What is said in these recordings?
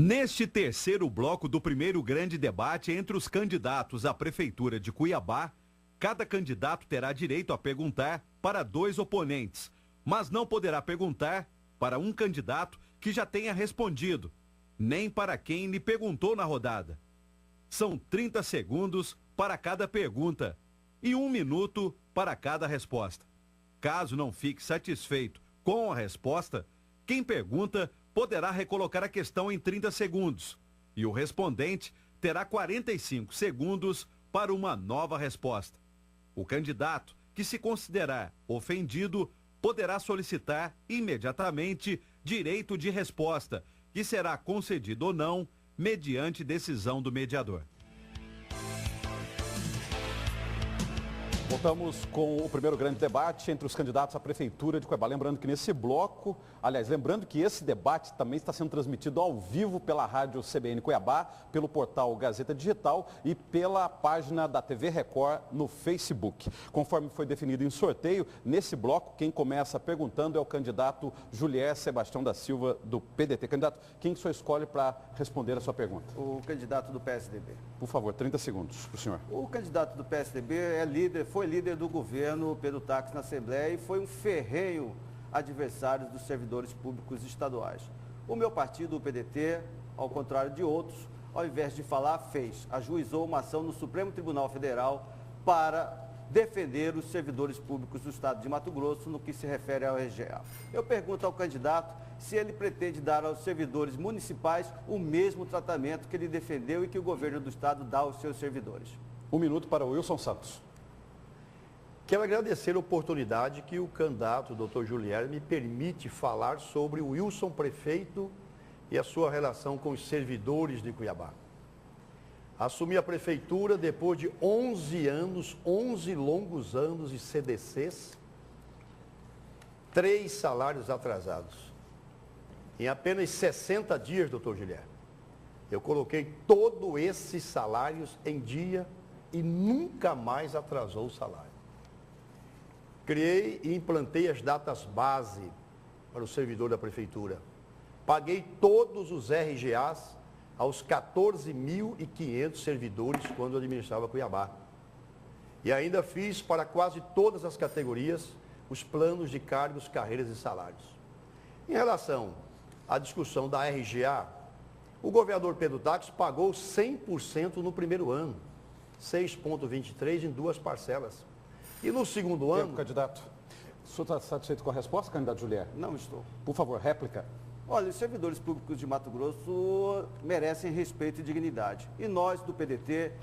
Neste terceiro bloco do primeiro grande debate entre os candidatos à Prefeitura de Cuiabá, cada candidato terá direito a perguntar para 2 oponentes, mas não poderá perguntar para um candidato que já tenha respondido, nem para quem lhe perguntou na rodada. São 30 segundos para cada pergunta e 1 minuto para cada resposta. Caso não fique satisfeito com a resposta, quem pergunta poderá recolocar a questão em 30 segundos e o respondente terá 45 segundos para uma nova resposta. O candidato que se considerar ofendido poderá solicitar imediatamente direito de resposta, que será concedido ou não mediante decisão do mediador. Voltamos com o primeiro grande debate entre os candidatos à Prefeitura de Cuiabá. Lembrando que nesse bloco, lembrando que esse debate também está sendo transmitido ao vivo pela rádio CBN Cuiabá, pelo portal Gazeta Digital e pela página da TV Record no Facebook. Conforme foi definido em sorteio, nesse bloco, quem começa perguntando é o candidato Julier Sebastião da Silva, do PDT. Candidato, quem o senhor escolhe para responder a sua pergunta? O candidato do PSDB. Por favor, 30 segundos para o senhor. O candidato do PSDB foi líder do governo Pedro Taques na Assembleia e foi um ferrenho adversário dos servidores públicos estaduais. O meu partido, o PDT, ao contrário de outros, ao invés de falar, ajuizou uma ação no Supremo Tribunal Federal para defender os servidores públicos do estado de Mato Grosso no que se refere ao RGA. Eu pergunto ao candidato se ele pretende dar aos servidores municipais o mesmo tratamento que ele defendeu e que o governo do estado dá aos seus servidores. 1 minuto para o Wilson Santos. Quero agradecer a oportunidade que o candidato, o Dr. Julier, me permite falar sobre o Wilson prefeito e a sua relação com os servidores de Cuiabá. Assumi a prefeitura depois de 11 anos, 11 longos anos de CDCs, 3 salários atrasados. Em apenas 60 dias, Dr. Julier, eu coloquei todos esses salários em dia e nunca mais atrasou o salário. Criei e implantei as datas base para o servidor da prefeitura. Paguei todos os RGAs aos 14.500 servidores quando eu administrava Cuiabá. E ainda fiz para quase todas as categorias os planos de cargos, carreiras e salários. Em relação à discussão da RGA, o governador Pedro Taques pagou 100% no primeiro ano, 6,23 em 2 parcelas. E no segundo ano... Candidato, o senhor está satisfeito com a resposta, candidato Julier? Não estou. Por favor, réplica. Olha, os servidores públicos de Mato Grosso merecem respeito e dignidade. E nós, do PDT,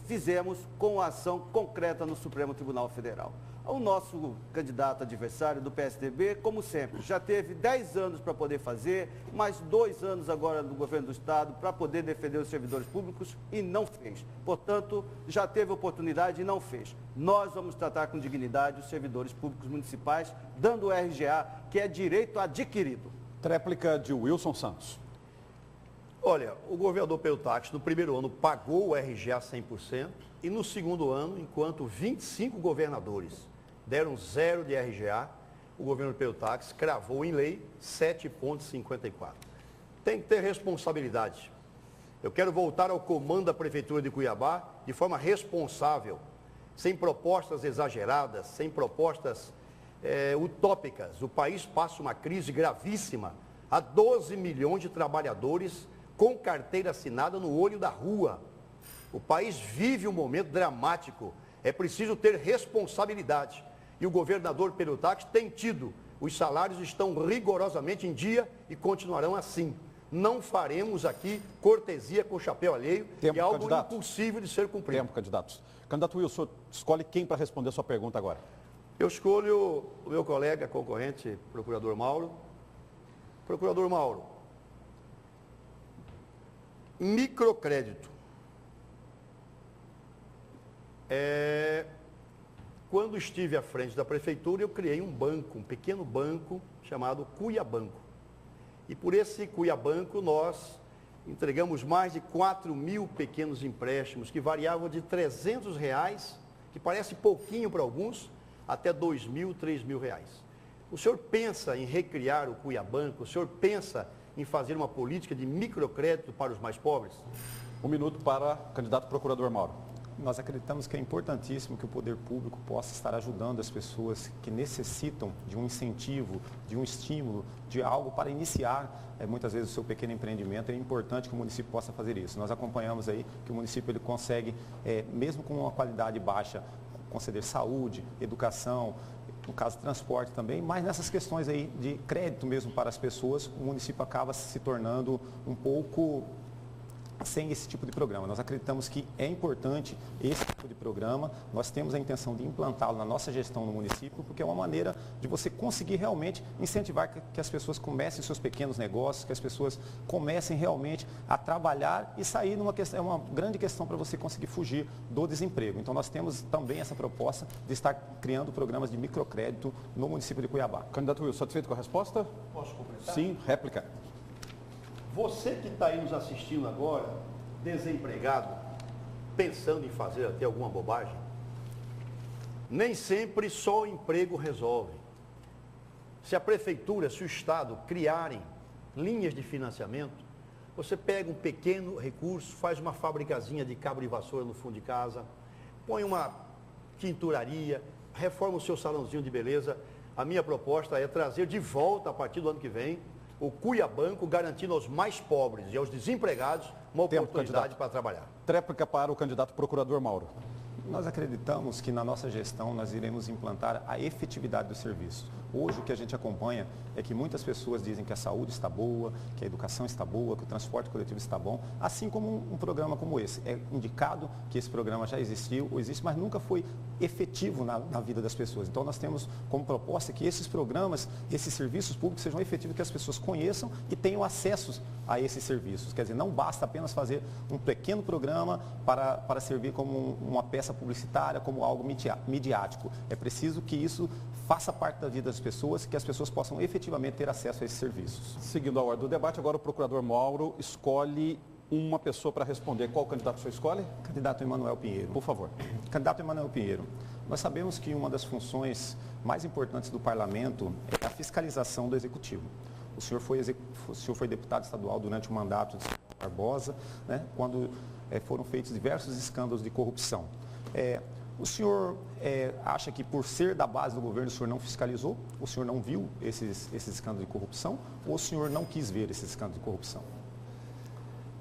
fizemos com ação concreta no Supremo Tribunal Federal. O nosso candidato adversário do PSDB, como sempre, já teve 10 anos para poder fazer, mais 2 anos agora no governo do estado para poder defender os servidores públicos e não fez. Portanto, já teve oportunidade e não fez. Nós vamos tratar com dignidade os servidores públicos municipais, dando o RGA, que é direito adquirido. Tréplica de Wilson Santos. Olha, o governador Pedro Taques, no primeiro ano, pagou o RGA 100% e no segundo ano, enquanto 25 governadores deram 0 de RGA, o governo Pedro Taques cravou em lei 7,54. Tem que ter responsabilidade. Eu quero voltar ao comando da Prefeitura de Cuiabá de forma responsável, sem propostas exageradas, sem propostas utópicas. O país passa uma crise gravíssima. Há 12 milhões de trabalhadores com carteira assinada no olho da rua. O país vive um momento dramático. É preciso ter responsabilidade. E o governador Pedro Taques tem tido. Os salários estão rigorosamente em dia e continuarão assim. Não faremos aqui cortesia com chapéu alheio. Tempo, é algo candidato. impossível de ser cumprido. Tempo, candidatos. Candidato Wilson, escolhe quem para responder a sua pergunta agora. Eu escolho o meu colega concorrente, procurador Mauro. Procurador Mauro, microcrédito. Quando estive à frente da prefeitura, eu criei um banco, um pequeno banco chamado Cuiabanco. E por esse Cuiabanco nós entregamos mais de 4.000 pequenos empréstimos que variavam de R$300, que parece pouquinho para alguns, até R$2.000, R$3.000. O senhor pensa em recriar o Cuiabanco? O senhor pensa em fazer uma política de microcrédito para os mais pobres? Um minuto para o candidato procurador Mauro. Nós acreditamos que é importantíssimo que o poder público possa estar ajudando as pessoas que necessitam de um incentivo, de um estímulo, de algo para iniciar muitas vezes o seu pequeno empreendimento. É importante que o município possa fazer isso. Nós acompanhamos aí que o município ele consegue, mesmo com uma qualidade baixa, conceder saúde, educação, no caso transporte também, mas nessas questões aí de crédito mesmo para as pessoas, o município acaba se tornando um pouco sem esse tipo de programa. Nós acreditamos que é importante esse tipo de programa, nós temos a intenção de implantá-lo na nossa gestão no município, porque é uma maneira de você conseguir realmente incentivar que as pessoas comecem seus pequenos negócios, que as pessoas comecem realmente a trabalhar e sair numa questão, é uma grande questão para você conseguir fugir do desemprego. Então nós temos também essa proposta de estar criando programas de microcrédito no município de Cuiabá. Candidato Will, satisfeito com a resposta? Posso completar? Sim, réplica. Você que está aí nos assistindo agora, desempregado, pensando em fazer até alguma bobagem, nem sempre só o emprego resolve. Se a prefeitura, se o Estado criarem linhas de financiamento, você pega um pequeno recurso, faz uma fabricazinha de cabo de vassoura no fundo de casa, põe uma tinturaria, reforma o seu salãozinho de beleza. A minha proposta é trazer de volta, a partir do ano que vem, o Cuiabanco, garantindo aos mais pobres e aos desempregados uma oportunidade para trabalhar. Tréplica para o candidato procurador Mauro. Nós acreditamos que na nossa gestão nós iremos implantar a efetividade do serviço. Hoje o que a gente acompanha é que muitas pessoas dizem que a saúde está boa, que a educação está boa, que o transporte coletivo está bom, assim como um programa como esse. É indicado que esse programa já existiu ou existe, mas nunca foi efetivo na vida das pessoas. Então nós temos como proposta que esses programas, esses serviços públicos sejam efetivos, que as pessoas conheçam e tenham acesso a esses serviços. Quer dizer, não basta apenas fazer um pequeno programa para servir como uma peça publicitária, como algo midiático. É preciso que isso faça parte da vida das pessoas, que as pessoas possam efetivamente ter acesso a esses serviços. Seguindo a ordem do debate, agora o procurador Mauro escolhe uma pessoa para responder. Qual candidato o senhor escolhe? Candidato Emanuel Pinheiro. Por favor. Candidato Emanuel Pinheiro, nós sabemos que uma das funções mais importantes do parlamento é a fiscalização do executivo. O senhor foi deputado estadual durante o mandato de Barbosa, né, quando foram feitos diversos escândalos de corrupção. O senhor acha que por ser da base do governo o senhor não fiscalizou? O senhor não viu esses escândalos de corrupção? Ou o senhor não quis ver esses escândalos de corrupção?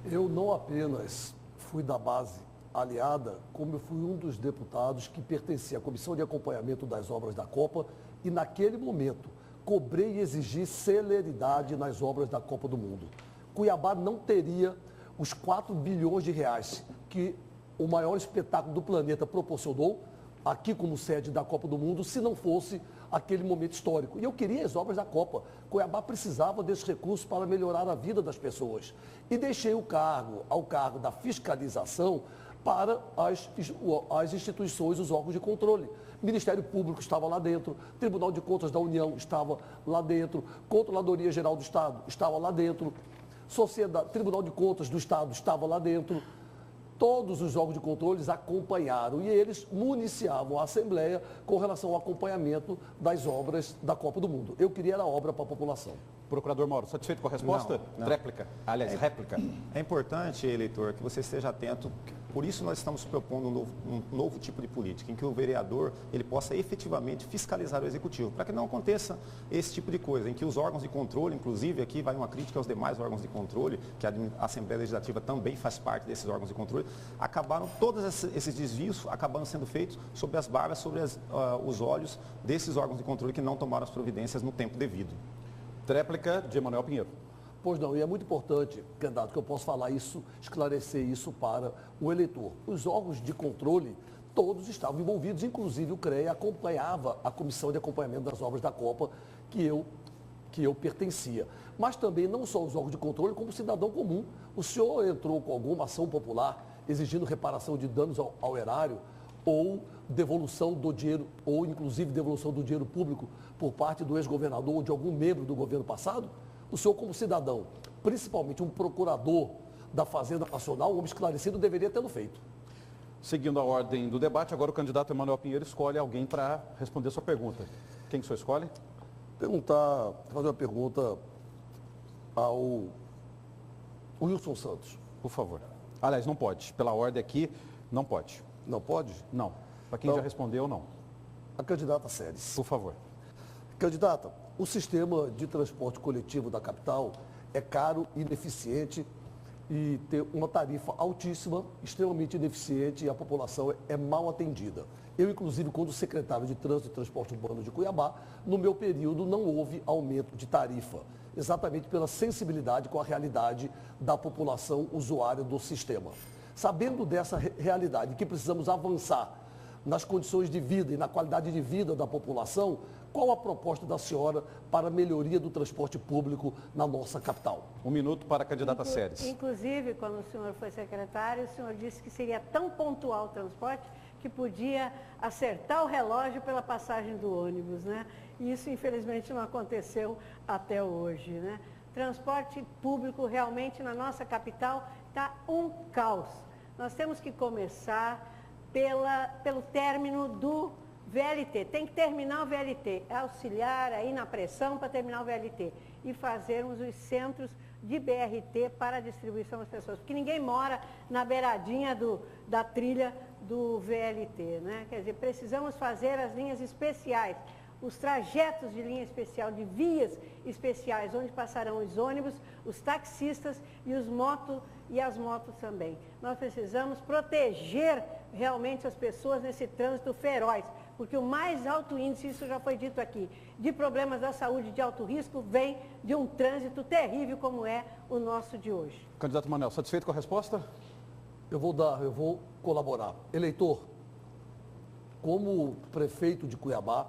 Eu não apenas fui da base aliada, como eu fui um dos deputados que pertencia à Comissão de Acompanhamento das Obras da Copa e naquele momento cobrei e exigi celeridade nas obras da Copa do Mundo. Cuiabá não teria os 4 bilhões de reais que o maior espetáculo do planeta proporcionou, aqui como sede da Copa do Mundo, se não fosse aquele momento histórico. E eu queria as obras da Copa. Cuiabá precisava desses recursos para melhorar a vida das pessoas. E deixei ao cargo da fiscalização para as instituições, os órgãos de controle. Ministério Público estava lá dentro, Tribunal de Contas da União estava lá dentro, Controladoria Geral do Estado estava lá dentro, Tribunal de Contas do Estado estava lá dentro. Todos os órgãos de controle acompanharam e eles municiavam a Assembleia com relação ao acompanhamento das obras da Copa do Mundo. Eu queria a obra para a população. Procurador Mauro, satisfeito com a resposta? Não. Tréplica. Aliás, réplica. É importante, eleitor, que você esteja atento. Por isso nós estamos propondo um novo tipo de política, em que o vereador ele possa efetivamente fiscalizar o executivo, para que não aconteça esse tipo de coisa, em que os órgãos de controle, inclusive aqui vai uma crítica aos demais órgãos de controle, que a Assembleia Legislativa também faz parte desses órgãos de controle, todos esses desvios acabaram sendo feitos sobre as barbas, sobre os olhos desses órgãos de controle que não tomaram as providências no tempo devido. Tréplica de Emanuel Pinheiro. Pois não, e é muito importante, candidato, que eu possa falar isso, esclarecer isso para o eleitor. Os órgãos de controle, todos estavam envolvidos, inclusive o CREA acompanhava a Comissão de Acompanhamento das Obras da Copa, que eu pertencia. Mas também não só os órgãos de controle, como o cidadão comum. O senhor entrou com alguma ação popular exigindo reparação de danos ao erário, ou devolução do dinheiro, ou inclusive devolução do dinheiro público por parte do ex-governador ou de algum membro do governo passado? O senhor, como cidadão, principalmente um procurador da Fazenda Nacional, um homem esclarecido, deveria tê-lo feito. Seguindo a ordem do debate, agora o candidato Emanuel Pinheiro escolhe alguém para responder a sua pergunta. Quem que o senhor escolhe? Fazer uma pergunta ao Wilson Santos. Por favor. Aliás, não pode. Pela ordem aqui, não pode. Não pode? Não. Para quem Não. já respondeu, não. A candidata Séries. Por favor. Candidata, o sistema de transporte coletivo da capital é caro, ineficiente e tem uma tarifa altíssima, extremamente ineficiente e a população é mal atendida. Eu, inclusive, quando secretário de Trânsito e Transporte Urbano de Cuiabá, no meu período não houve aumento de tarifa, exatamente pela sensibilidade com a realidade da população usuária do sistema. Sabendo dessa realidade, que precisamos avançar nas condições de vida e na qualidade de vida da população, qual a proposta da senhora para a melhoria do transporte público na nossa capital? 1 minuto para a candidata Séries. Inclusive, quando o senhor foi secretário, o senhor disse que seria tão pontual o transporte que podia acertar o relógio pela passagem do ônibus, né? E isso, infelizmente, não aconteceu até hoje, né? Transporte público realmente na nossa capital está um caos. Nós temos que começar pelo término do VLT. Tem que terminar o VLT, auxiliar aí na pressão para terminar o VLT e fazermos os centros de BRT para a distribuição das pessoas, porque ninguém mora na beiradinha da trilha do VLT, né? Quer dizer, precisamos fazer as linhas especiais, os trajetos de linha especial, de vias especiais, onde passarão os ônibus, os taxistas e as motos também. Nós precisamos proteger realmente as pessoas nesse trânsito feroz, porque o mais alto índice, isso já foi dito aqui, de problemas da saúde de alto risco vem de um trânsito terrível como é o nosso de hoje. Candidato Manuel, satisfeito com a resposta? Eu vou colaborar. Eleitor, como prefeito de Cuiabá,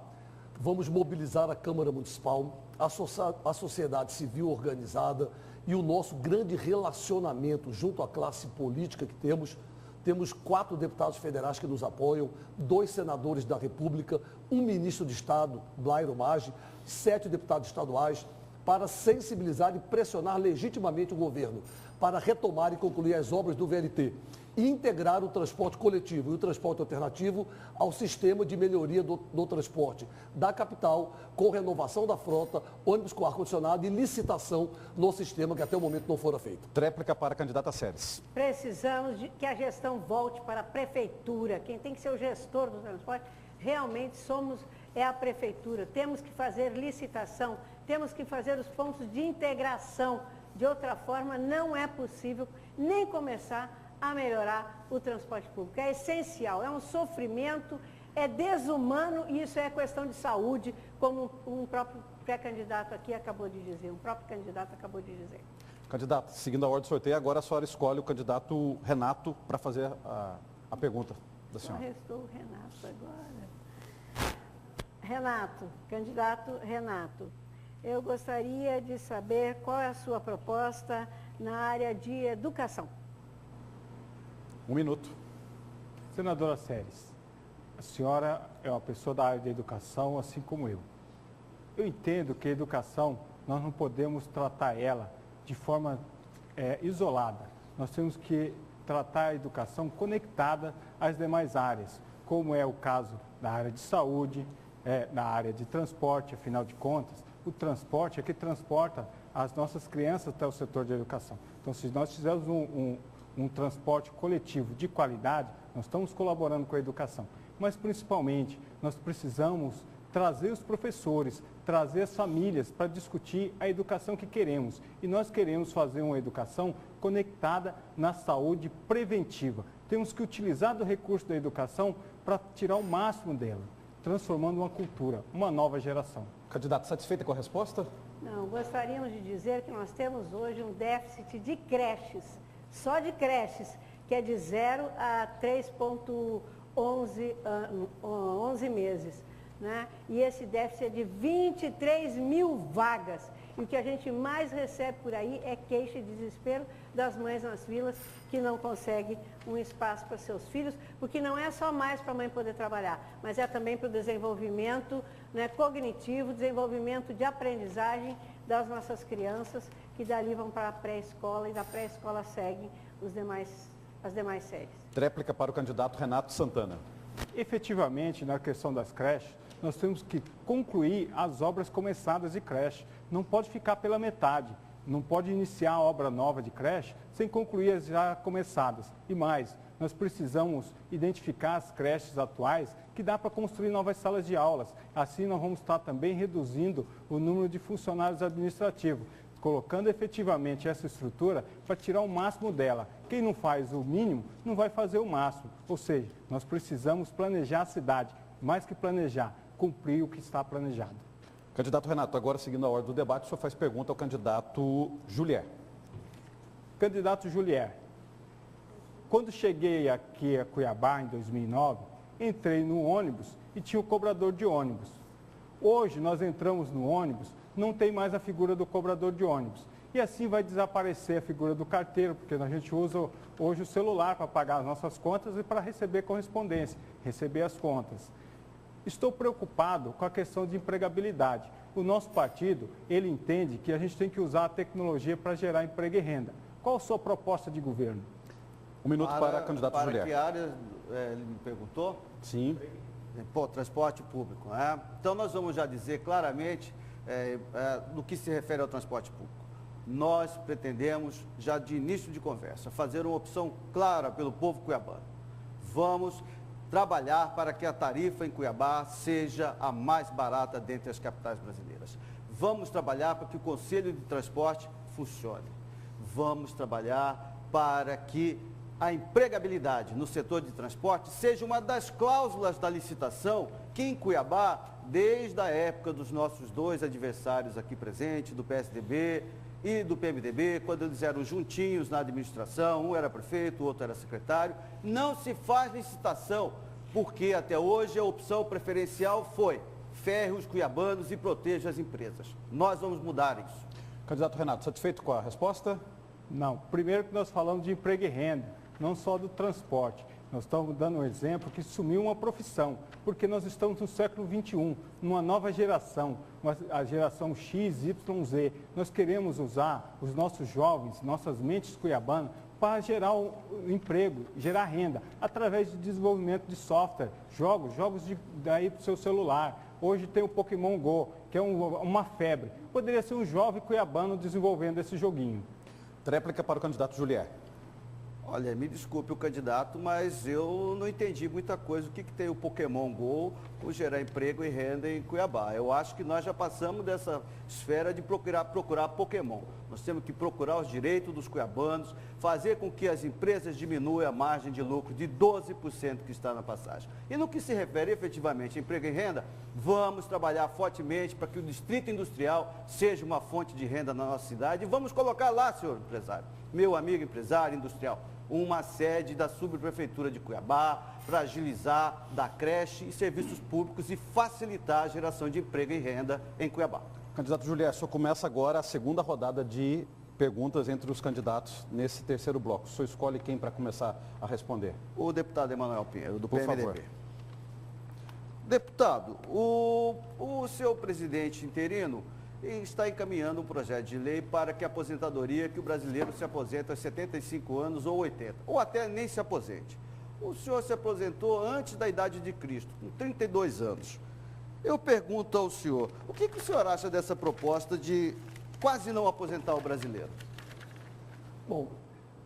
vamos mobilizar a Câmara Municipal, a sociedade civil organizada e o nosso grande relacionamento junto à classe política que temos. Temos 4 deputados federais que nos apoiam, 2 senadores da República, um ministro de Estado, Blairo Maggi, 7 deputados estaduais, para sensibilizar e pressionar legitimamente o governo para retomar e concluir as obras do VLT e integrar o transporte coletivo e o transporte alternativo ao sistema de melhoria do transporte da capital, com renovação da frota, ônibus com ar-condicionado e licitação no sistema que até o momento não fora feito. Tréplica para a candidata Séries. Precisamos que a gestão volte para a prefeitura. Quem tem que ser o gestor do transporte realmente é a prefeitura. Temos que fazer licitação, temos que fazer os pontos de integração. De outra forma, não é possível nem começar a melhorar o transporte público. É essencial, é um sofrimento, é desumano e isso é questão de saúde, como um próprio pré-candidato aqui acabou de dizer, um próprio candidato acabou de dizer. Candidato, seguindo a ordem do sorteio, agora a senhora escolhe o candidato Renato para fazer a pergunta da Só senhora. restou o Renato agora. Renato, candidato Renato, eu gostaria de saber qual é a sua proposta na área de educação. 1 minuto. Senadora Séries, a senhora é uma pessoa da área de educação, assim como eu. Eu entendo que a educação, nós não podemos tratar ela de forma isolada. Nós temos que tratar a educação conectada às demais áreas, como é o caso da área de saúde, na área de transporte, afinal de contas, o transporte é que transporta as nossas crianças até o setor de educação. Então, se nós fizermos um transporte coletivo de qualidade, nós estamos colaborando com a educação. Mas, principalmente, nós precisamos trazer os professores, trazer as famílias para discutir a educação que queremos. E nós queremos fazer uma educação conectada na saúde preventiva. Temos que utilizar do recurso da educação para tirar o máximo dela, transformando uma cultura, uma nova geração. Candidato, satisfeita com a resposta? Não, gostaríamos de dizer que nós temos hoje um déficit de creches, só de creches, que é de 0 a 3,11 meses. Né? E esse déficit é de 23 mil vagas. E o que a gente mais recebe por aí é queixa e desespero das mães nas vilas que não conseguem um espaço para seus filhos, porque não é só mais para a mãe poder trabalhar, mas é também para o desenvolvimento, né, cognitivo, desenvolvimento de aprendizagem das nossas crianças, que dali vão para a pré-escola e da pré-escola seguem as demais séries. Tréplica para o candidato Renato Santana. Efetivamente, na questão das creches, nós temos que concluir as obras começadas de creche. Não pode ficar pela metade. não pode iniciar a obra nova de creche sem concluir as já começadas. E mais, nós precisamos identificar as creches atuais que dá para construir novas salas de aulas. Assim, nós vamos estar também reduzindo o número de funcionários administrativos, colocando efetivamente essa estrutura para tirar o máximo dela. Quem não faz o mínimo, não vai fazer o máximo. Ou seja, nós precisamos planejar a cidade, mais que planejar, cumprir o que está planejado. Candidato Renato, agora seguindo a ordem do debate, o senhor faz pergunta ao candidato Julier. Candidato Julier, quando cheguei aqui a Cuiabá em 2009, entrei no ônibus e tinha o cobrador de ônibus. Hoje nós entramos no ônibus, não tem mais a figura do cobrador de ônibus. E assim vai desaparecer a figura do carteiro, porque a gente usa hoje o celular para pagar as nossas contas e para receber correspondência, receber as contas. Estou preocupado com a questão de empregabilidade. O nosso partido, ele entende que a gente tem que usar a tecnologia para gerar emprego e renda. Qual a sua proposta de governo? Um minuto para a candidata Julier. Para que área ele me perguntou? Sim. Pô, transporte público. Né? Então, nós vamos já dizer claramente no que se refere ao transporte público. Nós pretendemos, já de início de conversa, fazer uma opção clara pelo povo cuiabano. Vamos trabalhar para que a tarifa em Cuiabá seja a mais barata dentre as capitais brasileiras. Vamos trabalhar para que o Conselho de Transporte funcione. Vamos trabalhar para que a empregabilidade no setor de transporte seja uma das cláusulas da licitação que em Cuiabá, desde a época dos nossos dois adversários aqui presentes, do PSDB e do PMDB, quando eles eram juntinhos na administração, um era prefeito, o outro era secretário, não se faz licitação, porque até hoje a opção preferencial foi ferre os cuiabanos e proteja as empresas. Nós vamos mudar isso. Candidato Renato, satisfeito com a resposta? Não. Primeiro que nós falamos de emprego e renda, não só do transporte. Nós estamos dando um exemplo que sumiu uma profissão, porque nós estamos no século XXI, numa nova geração, a geração X, Y, Z. Nós queremos usar os nossos jovens, nossas mentes cuiabanas, para gerar emprego, gerar renda, através de desenvolvimento de software, jogos daí para o seu celular. Hoje tem o Pokémon Go, que é uma febre. Poderia ser um jovem cuiabano desenvolvendo esse joguinho. Tréplica para o candidato Julier. Olha, me desculpe o candidato, mas eu não entendi muita coisa. O que tem o Pokémon Go com gerar emprego e renda em Cuiabá? Eu acho que nós já passamos dessa esfera de procurar Pokémon. Nós temos que procurar os direitos dos cuiabanos, fazer com que as empresas diminuam a margem de lucro de 12% que está na passagem. E no que se refere efetivamente a emprego e renda, vamos trabalhar fortemente para que o distrito industrial seja uma fonte de renda na nossa cidade. E vamos colocar lá, senhor empresário, meu amigo empresário industrial, uma sede da subprefeitura de Cuiabá para agilizar da creche e serviços públicos e facilitar a geração de emprego e renda em Cuiabá. Candidato Julier, só começa agora a segunda rodada de perguntas entre os candidatos nesse terceiro bloco. O senhor escolhe quem para começar a responder? O deputado Emanuel Pinheiro, do Por PMDB. favor. Deputado, o seu presidente interino está encaminhando um projeto de lei para que a aposentadoria, que o brasileiro se aposenta aos 75 anos ou 80, ou até nem se aposente. O senhor se aposentou antes da idade de Cristo, com 32 anos. Eu pergunto ao senhor, o que o senhor acha dessa proposta de quase não aposentar o brasileiro? Bom,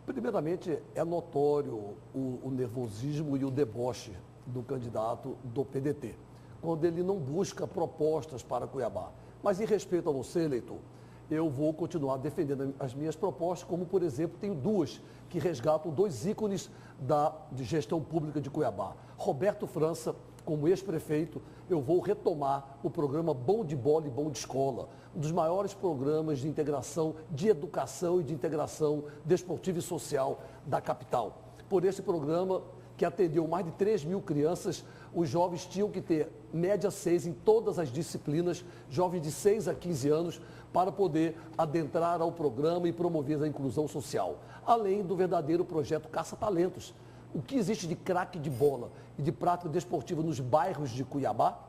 primeiramente é notório o nervosismo e o deboche do candidato do PDT, quando ele não busca propostas para Cuiabá. Mas em respeito a você, eleitor, eu vou continuar defendendo as minhas propostas, como, por exemplo, tenho duas que resgatam dois ícones de gestão pública de Cuiabá. Roberto França, como ex-prefeito, eu vou retomar o programa Bom de Bola e Bom de Escola, um dos maiores programas de integração, de educação e de integração desportiva e social da capital. Por esse programa, que atendeu mais de 3 mil crianças, os jovens tinham que ter média 6 em todas as disciplinas, jovens de 6 a 15 anos, para poder adentrar ao programa e promover a inclusão social. Além do verdadeiro projeto Caça-Talentos. O que existe de craque de bola e de prática desportiva nos bairros de Cuiabá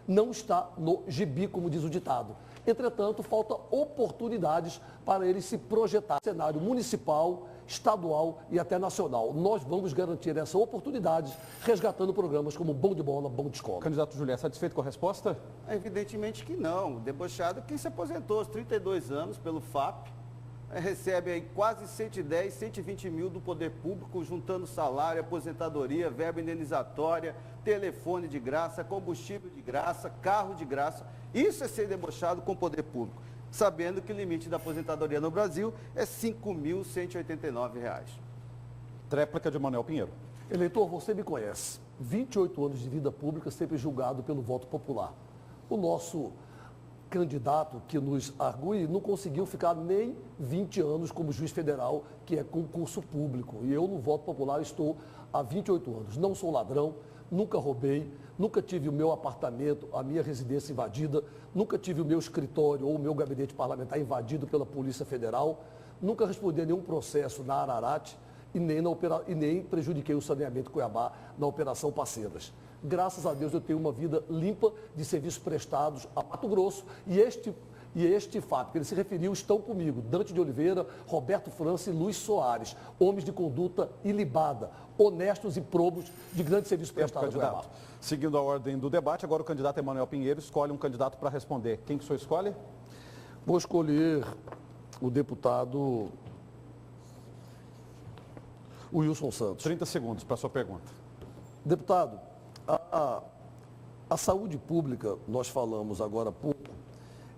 não está no gibi, como diz o ditado. Entretanto, falta oportunidades para eles se projetar no cenário municipal, estadual e até nacional. Nós vamos garantir essa oportunidade resgatando programas como Bom de Bola, Bom de Escola. Candidato Julier, satisfeito com a resposta? Evidentemente que não. Debochado quem se aposentou aos 32 anos pelo FAP, recebe aí quase 110, 120 mil do poder público, juntando salário, aposentadoria, verba indenizatória, telefone de graça, combustível de graça, carro de graça. Isso é ser debochado com o poder público, sabendo que o limite da aposentadoria no Brasil é R$ 5.189. Tréplica de Manuel Pinheiro. Eleitor, você me conhece. 28 anos de vida pública, sempre julgado pelo voto popular. O nosso candidato que nos argue não conseguiu ficar nem 20 anos como juiz federal, que é concurso público. E eu, no voto popular, estou há 28 anos. Não sou ladrão, nunca roubei, nunca tive o meu apartamento, a minha residência invadida, nunca tive o meu escritório ou o meu gabinete parlamentar invadido pela Polícia Federal, nunca respondi a nenhum processo na Ararat e nem prejudiquei o saneamento Cuiabá na Operação Parceiras. Graças a Deus eu tenho uma vida limpa de serviços prestados a Mato Grosso e este fato que ele se referiu estão comigo, Dante de Oliveira, Roberto França e Luiz Soares, homens de conduta ilibada, honestos e probos de grande serviço prestado a Cuiabá. Seguindo a ordem do debate, agora o candidato Emanuel Pinheiro escolhe um candidato para responder. Quem que o senhor escolhe? Vou escolher o deputado Wilson Santos. 30 segundos para a sua pergunta. Deputado, a saúde pública, nós falamos agora há pouco,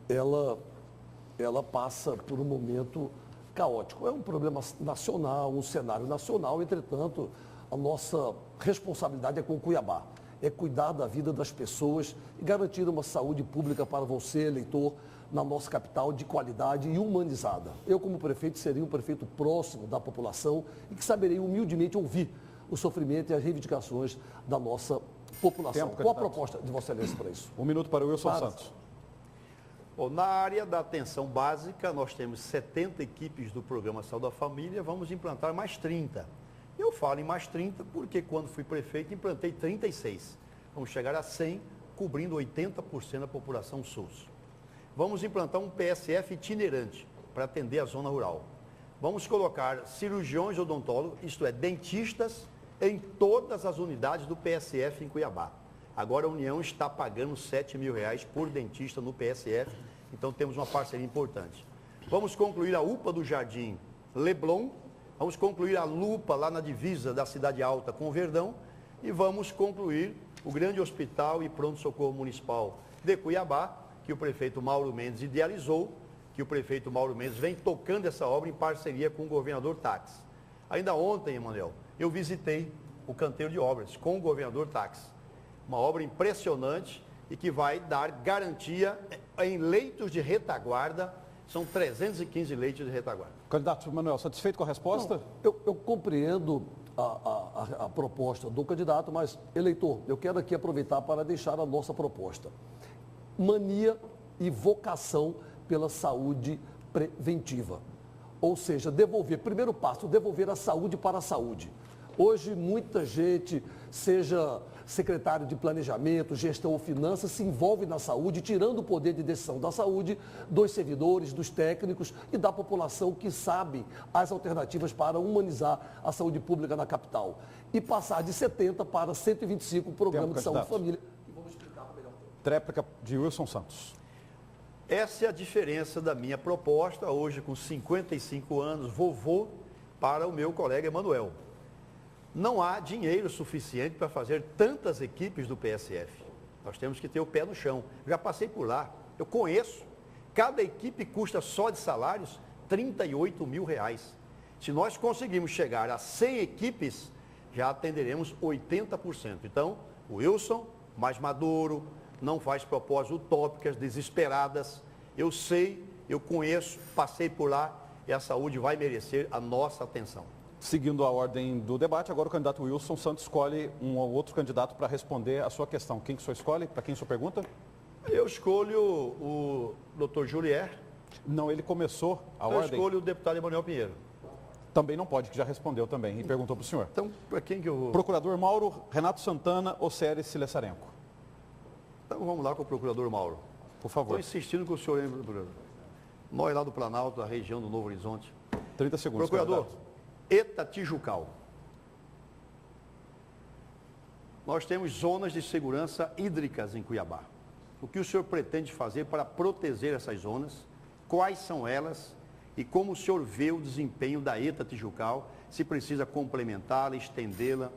ela passa por um momento caótico. É um problema nacional, um cenário nacional, entretanto, a nossa responsabilidade é com Cuiabá. É cuidar da vida das pessoas e garantir uma saúde pública para você, eleitor, na nossa capital, de qualidade e humanizada. Eu, como prefeito, seria um prefeito próximo da população e que saberei humildemente ouvir o sofrimento e as reivindicações da nossa população. Qual a proposta de Vossa Excelência para isso? 1 minuto para o Wilson Santos. Bom, na área da atenção básica, nós temos 70 equipes do Programa Saúde da Família, vamos implantar mais 30. Eu falo em mais 30 porque quando fui prefeito implantei 36. Vamos chegar a 100, cobrindo 80% da população SUS. Vamos implantar um PSF itinerante para atender a zona rural. Vamos colocar cirurgiões odontólogos, isto é, dentistas, em todas as unidades do PSF em Cuiabá. Agora a União está pagando R$ 7.000 por dentista no PSF, então temos uma parceria importante. Vamos concluir a UPA do Jardim Leblon, vamos concluir a LUPA lá na divisa da Cidade Alta com o Verdão e vamos concluir o grande hospital e pronto-socorro municipal de Cuiabá, que o prefeito Mauro Mendes idealizou, que o prefeito Mauro Mendes vem tocando essa obra em parceria com o governador Táxi. Ainda ontem, Emanuel, eu visitei o canteiro de obras com o governador Táxi. Uma obra impressionante e que vai dar garantia em leitos de retaguarda, são 315 leitos de retaguarda. Candidato Emanuel, satisfeito com a resposta? Não, eu compreendo a proposta do candidato, mas, eleitor, eu quero aqui aproveitar para deixar a nossa proposta. Mania e vocação pela saúde preventiva. Ou seja, devolver, primeiro passo, devolver a saúde para a saúde. Hoje, muita gente, seja secretário de planejamento, gestão ou finanças, se envolve na saúde, tirando o poder de decisão da saúde dos servidores, dos técnicos e da população que sabe as alternativas para humanizar a saúde pública na capital. E passar de 70 para 125 programas de saúde e família. Que vamos explicar melhor. Tréplica de Wilson Santos. Essa é a diferença da minha proposta, hoje com 55 anos, vovô, para o meu colega Emanuel. Não há dinheiro suficiente para fazer tantas equipes do PSF. Nós temos que ter o pé no chão. Já passei por lá, eu conheço. Cada equipe custa só de salários R$38.000. Se nós conseguirmos chegar a 100 equipes, já atenderemos 80%. Então, o Wilson, mais maduro, não faz propostas utópicas, desesperadas. Eu sei, eu conheço, passei por lá e a saúde vai merecer a nossa atenção. Seguindo a ordem do debate, agora o candidato Wilson Santos escolhe um ou outro candidato para responder a sua questão. Quem que o senhor escolhe? Para quem o senhor pergunta? Eu escolho o Dr. Julier. Não, ele começou a ordem. Eu escolho o deputado Emanuel Pinheiro. Também não pode, que já respondeu também e perguntou para o senhor. Então, para quem que eu vou? Procurador Mauro, Renato Santana ou Ceres Silessarenko? Então vamos lá com o procurador Mauro. Por favor. Estou insistindo que o senhor lembre, procurador. Nós lá do Planalto, da região do Novo Horizonte. 30 segundos. Procurador, candidato. Etatijucal. Nós temos zonas de segurança hídricas em Cuiabá. O que o senhor pretende fazer para proteger essas zonas? Quais são elas? E como o senhor vê o desempenho da ETA Tijucal, se precisa complementá-la, estendê-la,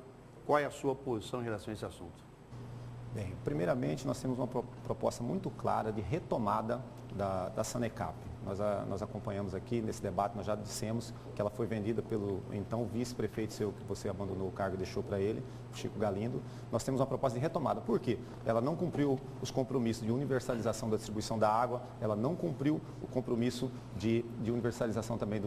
qual é a sua posição em relação a esse assunto? Bem, primeiramente nós temos uma proposta muito clara de retomada da Sanecap. Nós acompanhamos aqui nesse debate, nós já dissemos que ela foi vendida pelo então vice-prefeito seu, que você abandonou o cargo e deixou para ele, Chico Galindo. Nós temos uma proposta de retomada. Por quê? Ela não cumpriu os compromissos de universalização da distribuição da água, ela não cumpriu o compromisso de universalização também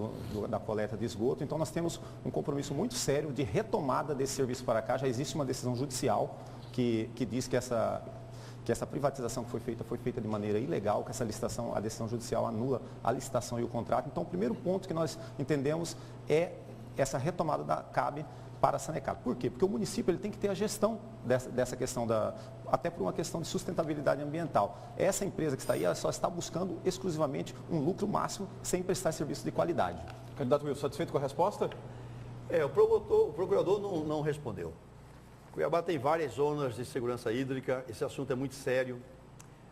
da coleta de esgoto. Então nós temos um compromisso muito sério de retomada desse serviço para cá. Já existe uma decisão judicial que diz que essa privatização que foi feita de maneira ilegal, que essa licitação, a decisão judicial anula a licitação e o contrato. Então, o primeiro ponto que nós entendemos é essa retomada da CAB para a Sanecap. Por quê? Porque o município ele tem que ter a gestão dessa questão, até por uma questão de sustentabilidade ambiental. Essa empresa que está aí, ela só está buscando exclusivamente um lucro máximo, sem prestar serviço de qualidade. Candidato Wilson, satisfeito com a resposta? O procurador não respondeu. Cuiabá tem várias zonas de segurança hídrica, esse assunto é muito sério.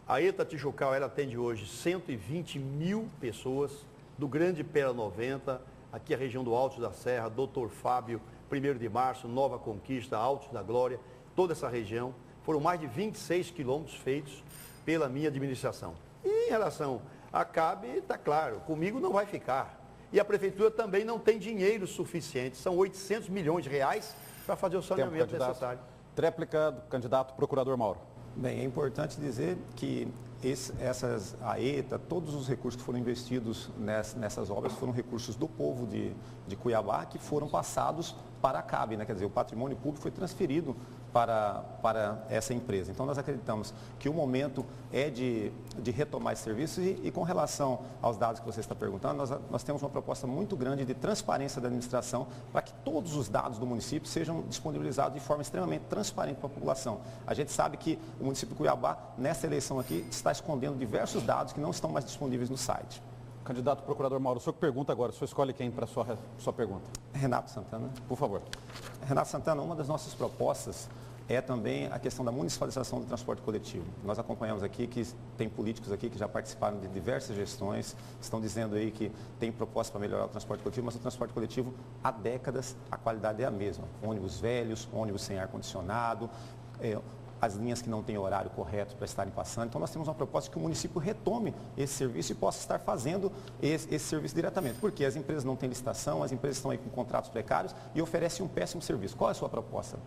A ETA Tijucal, ela atende hoje 120 mil pessoas, do Grande Pera 90, aqui a região do Alto da Serra, Doutor Fábio, 1º de Março, Nova Conquista, Alto da Glória, toda essa região. Foram mais de 26 quilômetros feitos pela minha administração. E em relação à CAB, está claro, comigo não vai ficar. E a Prefeitura também não tem dinheiro suficiente, são 800 milhões de reais para fazer o saneamento necessário. Tréplica do candidato procurador Mauro. Bem, é importante dizer que a ETA, todos os recursos que foram investidos nessas obras foram recursos do povo de Cuiabá que foram passados para a CAB, né? Quer dizer, o patrimônio público foi transferido para essa empresa. Então, nós acreditamos que o momento é de retomar esse serviço e com relação aos dados que você está perguntando, nós temos uma proposta muito grande de transparência da administração para que todos os dados do município sejam disponibilizados de forma extremamente transparente para a população. A gente sabe que o município de Cuiabá, nessa eleição aqui, está escondendo diversos dados que não estão mais disponíveis no site. Candidato procurador Mauro, o senhor que pergunta agora, o senhor escolhe quem para a sua pergunta? Renato Santana. Por favor. Renato Santana, uma das nossas propostas é também a questão da municipalização do transporte coletivo. Nós acompanhamos aqui que tem políticos aqui que já participaram de diversas gestões, estão dizendo aí que tem propostas para melhorar o transporte coletivo, mas o transporte coletivo, há décadas, a qualidade é a mesma. Ônibus velhos, ônibus sem ar-condicionado, as linhas que não têm horário correto para estarem passando. Então, nós temos uma proposta que o município retome esse serviço e possa estar fazendo esse serviço diretamente. Porque as empresas não têm licitação, as empresas estão aí com contratos precários e oferecem um péssimo serviço. Qual é a sua proposta?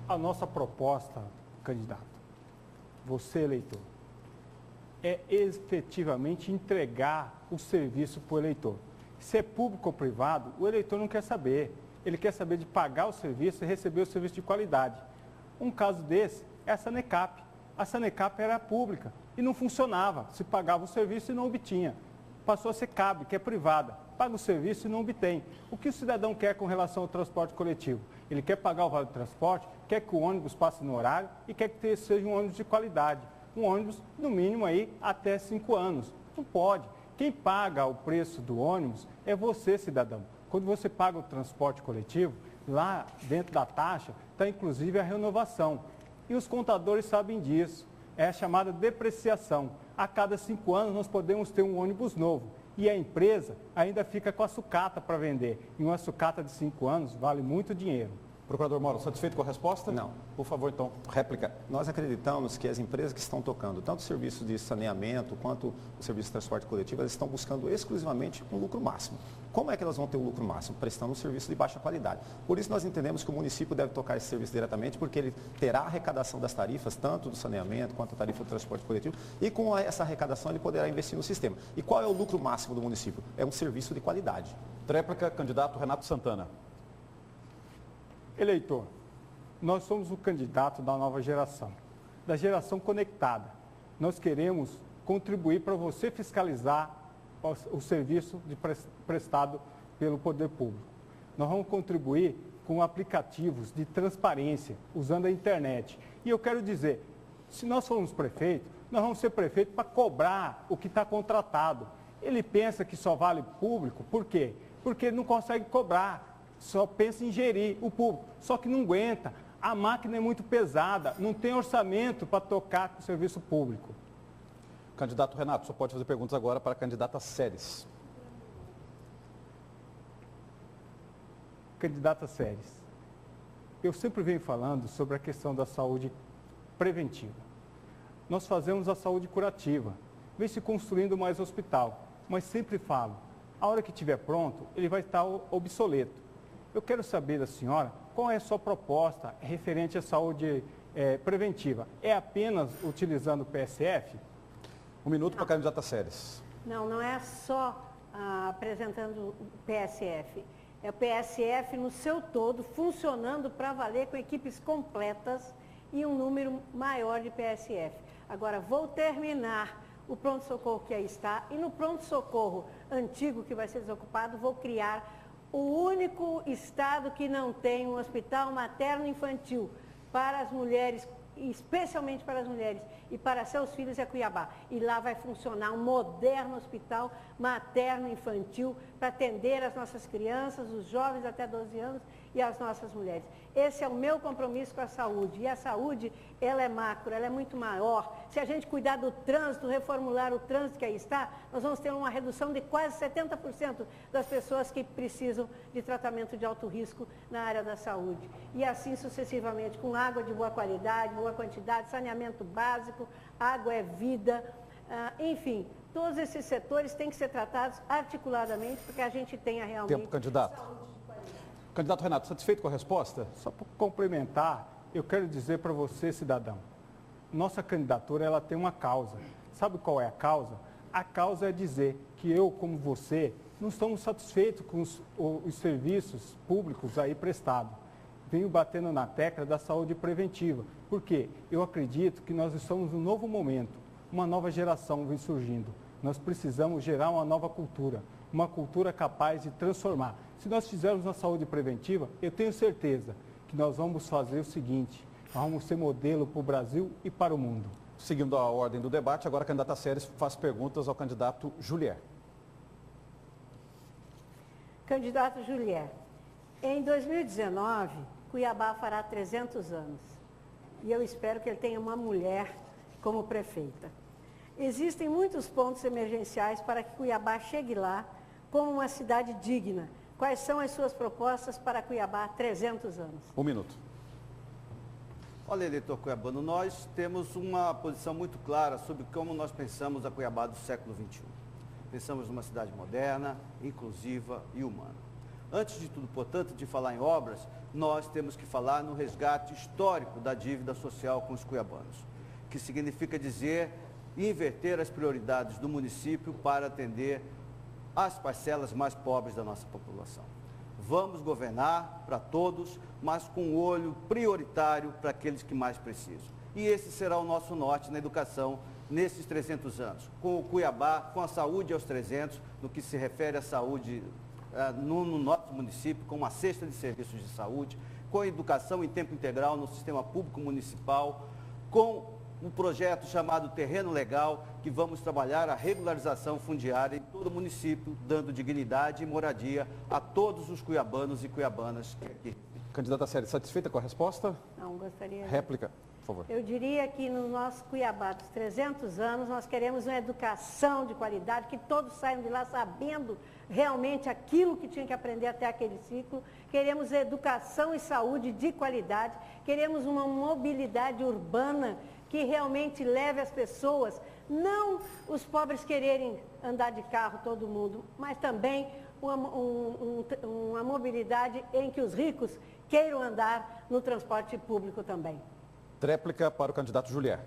A nossa proposta, candidato, você eleitor, é efetivamente entregar o serviço para o eleitor. Se é público ou privado, o eleitor não quer saber. Ele quer saber de pagar o serviço e receber o serviço de qualidade. Um caso desse é a Sanecap. A Sanecap era pública e não funcionava. Se pagava o serviço e não obtinha. Passou a ser CAB, que é privada. Paga o serviço e não obtém. O que o cidadão quer com relação ao transporte coletivo? Ele quer pagar o vale do transporte, quer que o ônibus passe no horário e quer que seja um ônibus de qualidade. Um ônibus, no mínimo, aí, até 5 anos. Não pode. Quem paga o preço do ônibus é você, cidadão. Quando você paga o transporte coletivo, lá dentro da taxa está inclusive a renovação. E os contadores sabem disso. É a chamada depreciação. A cada 5 anos nós podemos ter um ônibus novo. E a empresa ainda fica com a sucata para vender. E uma sucata de 5 anos vale muito dinheiro. Procurador Mauro, satisfeito com a resposta? Não. Por favor, então, réplica. Nós acreditamos que as empresas que estão tocando tanto o serviço de saneamento quanto o serviço de transporte coletivo, elas estão buscando exclusivamente um lucro máximo. Como é que elas vão ter um lucro máximo? Prestando um serviço de baixa qualidade. Por isso nós entendemos que o município deve tocar esse serviço diretamente, porque ele terá a arrecadação das tarifas, tanto do saneamento quanto a tarifa do transporte coletivo, e com essa arrecadação ele poderá investir no sistema. E qual é o lucro máximo do município? É um serviço de qualidade. Tréplica, candidato Renato Santana. Eleitor, nós somos o candidato da nova geração, da geração conectada. Nós queremos contribuir para você fiscalizar o serviço prestado pelo poder público. Nós vamos contribuir com aplicativos de transparência, usando a internet. E eu quero dizer, se nós formos prefeito, nós vamos ser prefeito para cobrar o que está contratado. Ele pensa que só vale público, por quê? Porque ele não consegue cobrar. Só pensa em gerir o público, só que não aguenta. A máquina é muito pesada, não tem orçamento para tocar com o serviço público. Candidato Renato, só pode fazer perguntas agora para a candidata Séries. Candidata Séries, eu sempre venho falando sobre a questão da saúde preventiva. Nós fazemos a saúde curativa, vem se construindo mais hospital, mas sempre falo, a hora que estiver pronto, ele vai estar obsoleto. Eu quero saber da senhora qual é a sua proposta referente à saúde preventiva. É apenas utilizando o PSF? 1 minuto para a candidata Séries. Não é só apresentando o PSF. É o PSF no seu todo, funcionando para valer com equipes completas e um número maior de PSF. Agora, vou terminar o pronto-socorro que aí está e no pronto-socorro antigo que vai ser desocupado, vou criar o único estado que não tem um hospital materno-infantil para as mulheres, especialmente para as mulheres e para seus filhos, é Cuiabá. E lá vai funcionar um moderno hospital materno-infantil para atender as nossas crianças, os jovens até 12 anos e as nossas mulheres. Esse é o meu compromisso com a saúde. E a saúde, ela é macro, ela é muito maior. Se a gente cuidar do trânsito, reformular o trânsito que aí está, nós vamos ter uma redução de quase 70% das pessoas que precisam de tratamento de alto risco na área da saúde. E assim sucessivamente, com água de boa qualidade, boa quantidade, saneamento básico, água é vida, enfim, todos esses setores têm que ser tratados articuladamente porque a gente tenha realmente Tempo, candidato. saúde de qualidade. Candidato Renato, satisfeito com a resposta? Só para complementar, eu quero dizer para você, cidadão, nossa candidatura ela tem uma causa. Sabe qual é a causa? A causa é dizer que eu, como você, não estamos satisfeitos com os serviços públicos aí prestados. Venho batendo na tecla da saúde preventiva, porque eu acredito que nós estamos num novo momento, uma nova geração vem surgindo. Nós precisamos gerar uma nova cultura, uma cultura capaz de transformar. Se nós fizermos uma saúde preventiva, eu tenho certeza que nós vamos fazer o seguinte, nós vamos ser modelo para o Brasil e para o mundo. Seguindo a ordem do debate, agora a candidata Séries faz perguntas ao candidato Julier. Candidato Julier, em 2019, Cuiabá fará 300 anos. E eu espero que ele tenha uma mulher como prefeita. Existem muitos pontos emergenciais para que Cuiabá chegue lá como uma cidade digna. Quais são as suas propostas para Cuiabá há 300 anos? 1 minuto. Olha, eleitor cuiabano, nós temos uma posição muito clara sobre como nós pensamos a Cuiabá do século XXI. Pensamos numa cidade moderna, inclusiva e humana. Antes de tudo, portanto, de falar em obras, nós temos que falar no resgate histórico da dívida social com os cuiabanos, que significa dizer inverter as prioridades do município para atender as parcelas mais pobres da nossa população. Vamos governar para todos, mas com um olho prioritário para aqueles que mais precisam. E esse será o nosso norte na educação nesses 300 anos. Com o Cuiabá, com a saúde aos 300, no que se refere à saúde no nosso município, com uma cesta de serviços de saúde, com a educação em tempo integral no sistema público municipal, com um projeto chamado Terreno Legal, que vamos trabalhar a regularização fundiária em todo o município, dando dignidade e moradia a todos os cuiabanos e cuiabanas que aqui. Candidata Séries, satisfeita com a resposta? Não, gostaria de... Réplica, por favor. Eu diria que no nosso Cuiabá dos 300 anos, nós queremos uma educação de qualidade, que todos saiam de lá sabendo realmente aquilo que tinha que aprender até aquele ciclo. Queremos educação e saúde de qualidade. Queremos uma mobilidade urbana que realmente leve as pessoas, não os pobres quererem andar de carro todo mundo, mas também uma mobilidade em que os ricos queiram andar no transporte público também. Tréplica para o candidato Julier.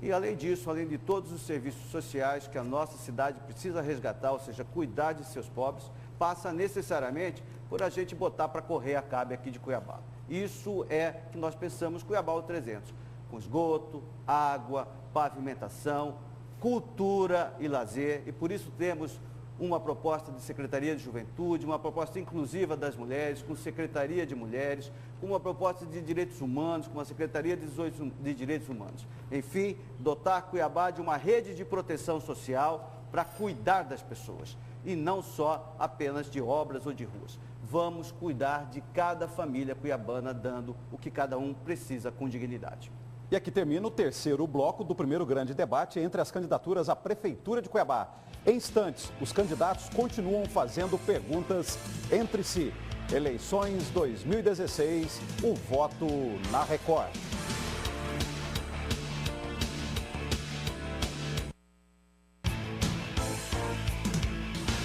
E além disso, além de todos os serviços sociais que a nossa cidade precisa resgatar, ou seja, cuidar de seus pobres, passa necessariamente por a gente botar para correr a cabe aqui de Cuiabá. Isso é que nós pensamos Cuiabá ao 300, com esgoto, água, pavimentação, cultura e lazer, e por isso temos uma proposta de Secretaria de Juventude, uma proposta inclusiva das mulheres, com Secretaria de Mulheres, com uma proposta de Direitos Humanos, com uma Secretaria de Direitos Humanos. Enfim, dotar Cuiabá de uma rede de proteção social para cuidar das pessoas, e não só apenas de obras ou de ruas. Vamos cuidar de cada família cuiabana, dando o que cada um precisa com dignidade. E aqui termina o terceiro bloco do primeiro grande debate entre as candidaturas à Prefeitura de Cuiabá. Em instantes, os candidatos continuam fazendo perguntas entre si. Eleições 2016, o voto na Record.